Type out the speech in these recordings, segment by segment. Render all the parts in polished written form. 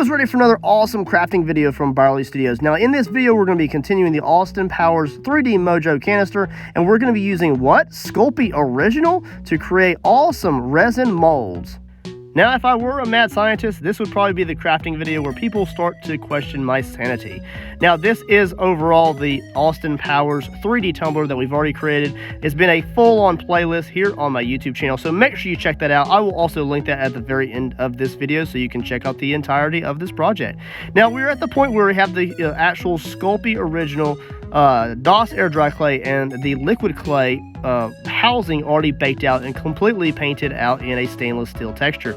Who's ready for another awesome crafting video from Barley Studios? Now in this video we're going to be continuing the Austin Powers 3D Mojo Canister, and we're going to be using what? Sculpey Original to create awesome resin molds. Now, if I were a mad scientist, this would probably be the crafting video where people start to question my sanity. Now, this is overall the Austin Powers 3D tumbler that we've already created. It's been a full-on playlist here on my YouTube channel, so make sure you check that out. I will also link that at the very end of this video so you can check out the entirety of this project. Now, we're at the point where we have the actual Sculpey Original DOS air dry clay and the liquid clay housing already baked out and completely painted out in a stainless steel texture.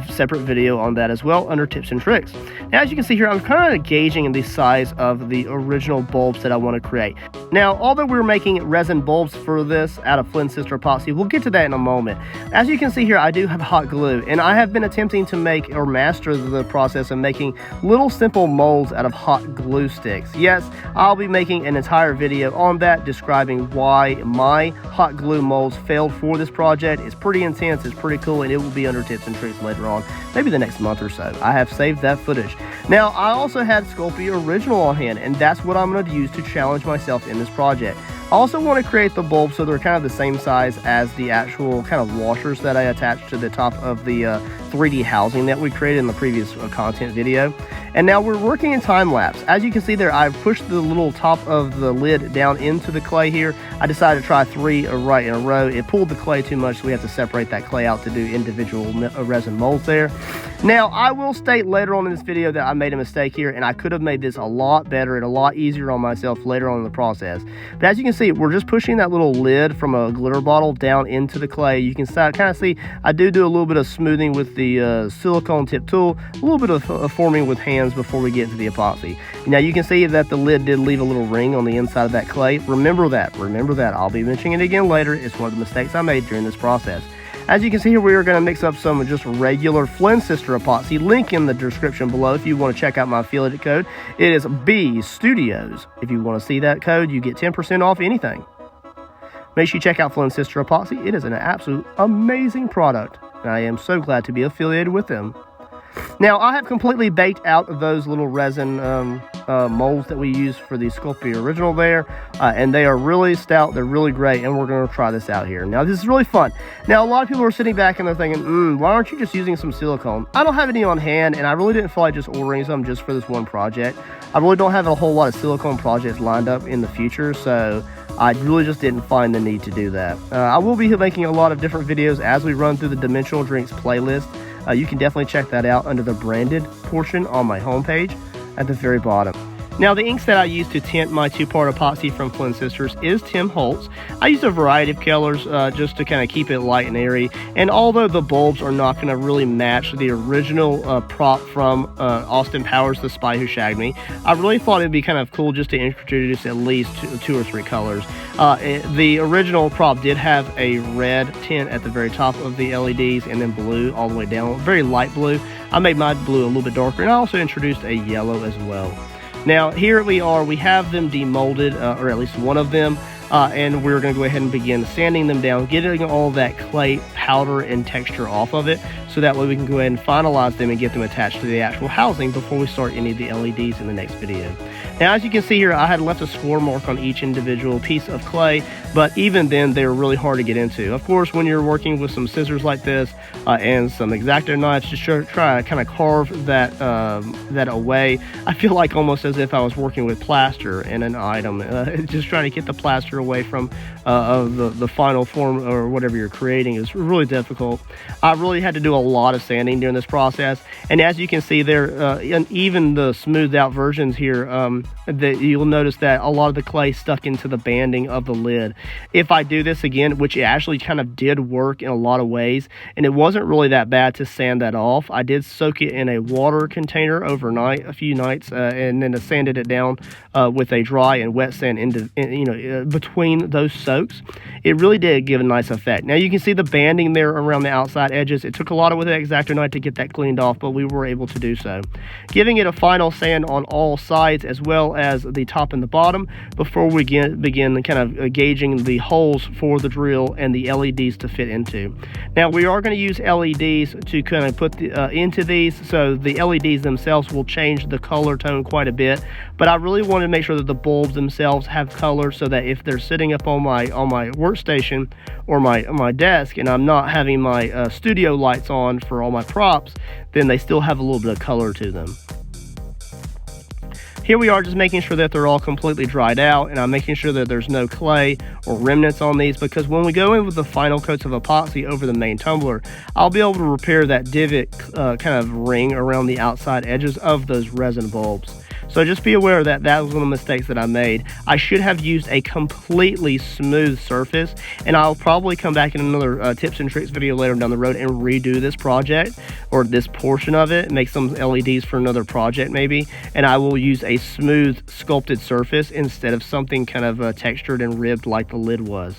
Separate video on that as well under tips and tricks. Now, as you can see here, I'm kind of gauging the size of the original bulbs that I want to create. Now, although we're making resin bulbs for this out of Flynn Sister Epoxy, we'll get to that in a moment. As you can see here, I do have hot glue, and I have been attempting to make or master the process of making little simple molds out of hot glue sticks. Yes, I'll be making an entire video on that describing why my hot glue molds failed for this project. It's pretty intense, it's pretty cool, and it will be under tips and tricks later on, maybe the next month or so. I have saved that footage. Now, I also had Sculpey Original on hand, and that's what I'm going to use to challenge myself in this project. I also want to create the bulbs so they're kind of the same size as the actual kind of washers that I attached to the top of the 3D housing that we created in the previous content video. And now we're working in time lapse. As you can see there, I've pushed the little top of the lid down into the clay here. I decided to try 3 right in a row. It pulled the clay too much, so we have to separate that clay out to do individual resin molds there. Now, I will state later on in this video that I made a mistake here, and I could have made this a lot better and a lot easier on myself later on in the process. But as you can see, we're just pushing that little lid from a glitter bottle down into the clay. You can kind of see I do a little bit of smoothing with the silicone tip tool, a little bit of forming with hands before we get into the epoxy. Now you can see that the lid did leave a little ring on the inside of that clay. Remember that. I'll be mentioning it again later. It's one of the mistakes I made during this process. As you can see here, we are going to mix up some just regular Flynn Sister Epoxy. Link in the description below if you want to check out my affiliate code. It is B Studios. If you want to see that code, you get 10% off anything. Make sure you check out Flynn Sister Epoxy. It is an absolute amazing product, and I am so glad to be affiliated with them. Now, I have completely baked out those little resin molds that we use for the Sculpey Original there, and they are really stout, they're really great, and we're going to try this out here. Now, this is really fun. Now, a lot of people are sitting back and they're thinking, why aren't you just using some silicone? I don't have any on hand, and I really didn't feel like just ordering some just for this one project. I really don't have a whole lot of silicone projects lined up in the future, so I really just didn't find the need to do that. I will be making a lot of different videos as we run through the Dimensional Drinks playlist. You can definitely check that out under the branded portion on my homepage at the very bottom. Now, the inks that I use to tint my 2-part epoxy from Flynn Sisters is Tim Holtz. I use a variety of colors just to kind of keep it light and airy. And although the bulbs are not going to really match the original prop from Austin Powers, The Spy Who Shagged Me, I really thought it'd be kind of cool just to introduce at least two or three colors. The original prop did have a red tint at the very top of the LEDs and then blue all the way down, very light blue. I made my blue a little bit darker, and I also introduced a yellow as well. Now, here we have them demolded, or at least one of them, and we're going to go ahead and begin sanding them down, getting all that clay powder and texture off of it, so that way we can go ahead and finalize them and get them attached to the actual housing before we start any of the LEDs in the next video. Now, as you can see here, I had left a score mark on each individual piece of clay, but even then, they were really hard to get into. Of course, when you're working with some scissors like this and some X-Acto knives, just try to kind of carve that away. I feel like almost as if I was working with plaster in an item, just trying to get the plaster away from the final form or whatever you're creating is really difficult. I really had to do a lot of sanding during this process, and as you can see there, and even the smoothed out versions here, that you'll notice that a lot of the clay stuck into the banding of the lid. If I do this again, which it actually kind of did work in a lot of ways, and it wasn't really that bad to sand that off. I did soak it in a water container overnight, a few nights, and then I sanded it down with a dry and wet sand between those soaks. It really did give a nice effect. Now you can see the banding there around the outside edges. It took a lot with the X-Acto knife to get that cleaned off, but we were able to do so. Giving it a final sand on all sides as well as the top and the bottom before we begin kind of gauging the holes for the drill and the LEDs to fit into. Now we are going to use LEDs to kind of put into these, so the LEDs themselves will change the color tone quite a bit, but I really want to make sure that the bulbs themselves have color, so that if they're sitting up on my workstation or my desk and I'm not having my studio lights on for all my props, then they still have a little bit of color to them. Here we are just making sure that they're all completely dried out, and I'm making sure that there's no clay or remnants on these, because when we go in with the final coats of epoxy over the main tumbler, I'll be able to repair that divot kind of ring around the outside edges of those resin bulbs. So just be aware that that was one of the mistakes that I made. I should have used a completely smooth surface, and I'll probably come back in another tips and tricks video later down the road and redo this project, or this portion of it, make some LEDs for another project maybe, and I will use a smooth sculpted surface instead of something kind of textured and ribbed like the lid was.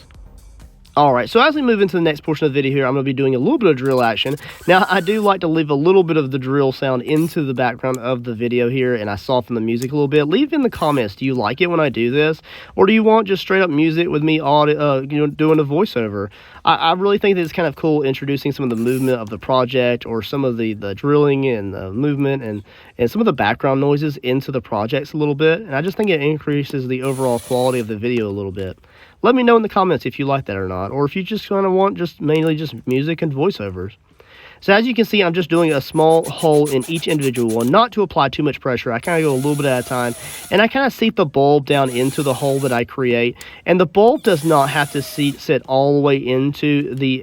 Alright, so as we move into the next portion of the video here, I'm going to be doing a little bit of drill action. Now, I do like to leave a little bit of the drill sound into the background of the video here, and I soften the music a little bit. Leave in the comments, do you like it when I do this? Or do you want just straight up music with me doing a voiceover? I really think that it's kind of cool introducing some of the movement of the project, or some of the drilling and the movement and some of the background noises into the projects a little bit. And I just think it increases the overall quality of the video a little bit. Let me know in the comments if you like that or not, or if you just kind of want mainly just music and voiceovers. So as you can see, I'm just doing a small hole in each individual one, not to apply too much pressure. I kind of go a little bit at a time, and I kind of seat the bulb down into the hole that I create. And the bulb does not have to sit all the way into the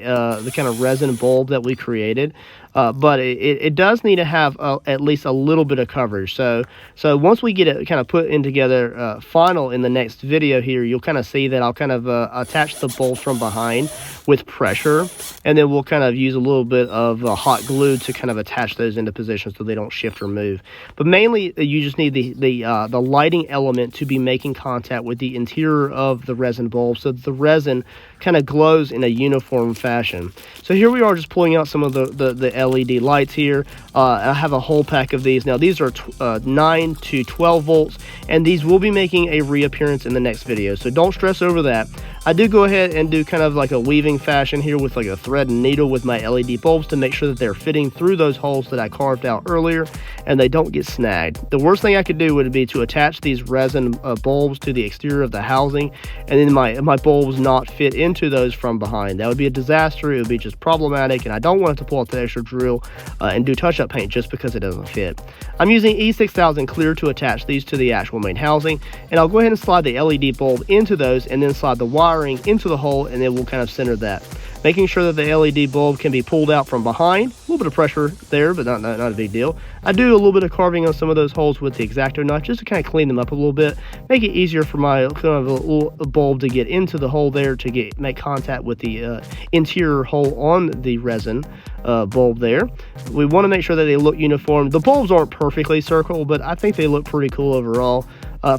kind of resin bulb that we created. But it does need to have at least a little bit of coverage. So once we get it kind of put in together final in the next video here, you'll kind of see that I'll kind of attach the bulb from behind with pressure, and then we'll kind of use a little bit of hot glue to kind of attach those into position so they don't shift or move. But mainly you just need the lighting element to be making contact with the interior of the resin bulb, so that the resin kind of glows in a uniform fashion. So here we are just pulling out some of the LED lights here. I have a whole pack of these. Now these are 9 to 12 volts, and these will be making a reappearance in the next video, so don't stress over that. I do go ahead and do kind of like a weaving fashion here with like a thread and needle with my LED bulbs to make sure that they're fitting through those holes that I carved out earlier and they don't get snagged. The worst thing I could do would be to attach these resin bulbs to the exterior of the housing, and then my bulbs not fit into those from behind. That would be a disaster. It would be just problematic, and I don't want it to pull out the extra drill and do touch-up paint just because it doesn't fit. I'm using E6000 clear to attach these to the actual main housing, and I'll go ahead and slide the LED bulb into those, and then slide the wiring into the hole, and then we'll kind of center that, making sure that the LED bulb can be pulled out from behind. A little bit of pressure there, but not a big deal. I do a little bit of carving on some of those holes with the X-Acto knife just to kind of clean them up a little bit, make it easier for my kind of a little bulb to get into the hole there, to make contact with the interior hole on the resin bulb there. We want to make sure that they look uniform. The bulbs aren't perfectly circle, but I think they look pretty cool overall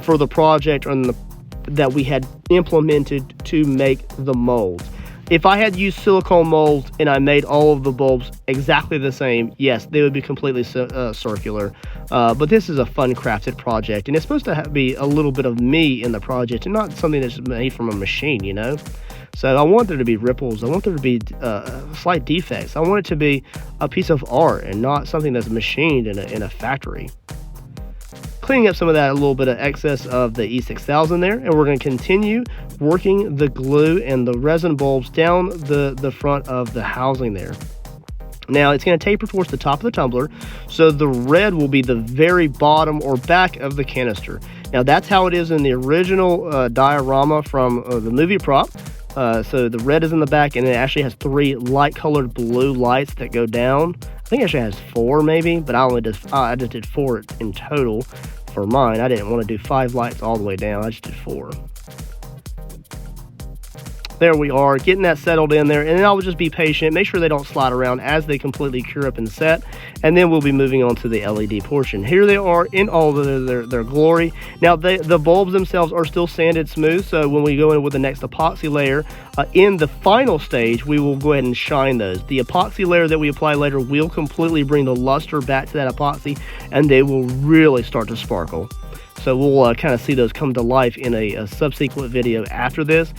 for the project that we had implemented to make the molds. If I had used silicone molds and I made all of the bulbs exactly the same, yes, they would be completely circular. But this is a fun crafted project, and it's supposed to be a little bit of me in the project and not something that's made from a machine, you know? So I want there to be ripples. I want there to be slight defects. I want it to be a piece of art and not something that's machined in a factory. Cleaning up some of that, a little bit of excess of the E6000 there, and we're going to continue working the glue and the resin bulbs down the front of the housing there. Now it's going to taper towards the top of the tumbler, so the red will be the very bottom or back of the canister. Now that's how it is in the original diorama from the movie prop. So the red is in the back, and it actually has 3 light colored blue lights that go down. I think it actually has 4 maybe, but I just did 4 in total for mine. I didn't want to do 5 lights all the way down. I just did 4. There we are, getting that settled in there, and then I'll just be patient, make sure they don't slide around as they completely cure up and set, and then we'll be moving on to the LED portion. Here they are in all their glory. Now the bulbs themselves are still sanded smooth, so when we go in with the next epoxy layer, in the final stage, we will go ahead and shine those. The epoxy layer that we apply later will completely bring the luster back to that epoxy, and they will really start to sparkle. So we'll kind of see those come to life in a subsequent video after this.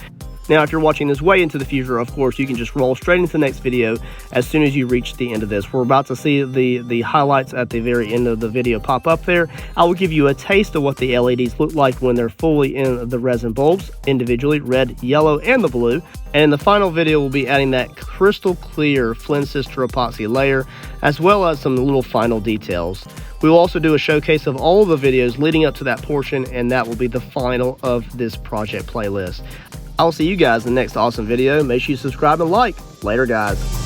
Now, if you're watching this way into the future, of course, you can just roll straight into the next video as soon as you reach the end of this. We're about to see the highlights at the very end of the video pop up there. I will give you a taste of what the LEDs look like when they're fully in the resin bulbs, individually, red, yellow, and the blue. And in the final video, we'll be adding that crystal clear Flynn sister epoxy layer, as well as some little final details. We will also do a showcase of all of the videos leading up to that portion, and that will be the final of this project playlist. I'll see you guys in the next awesome video. Make sure you subscribe and like. Later, guys.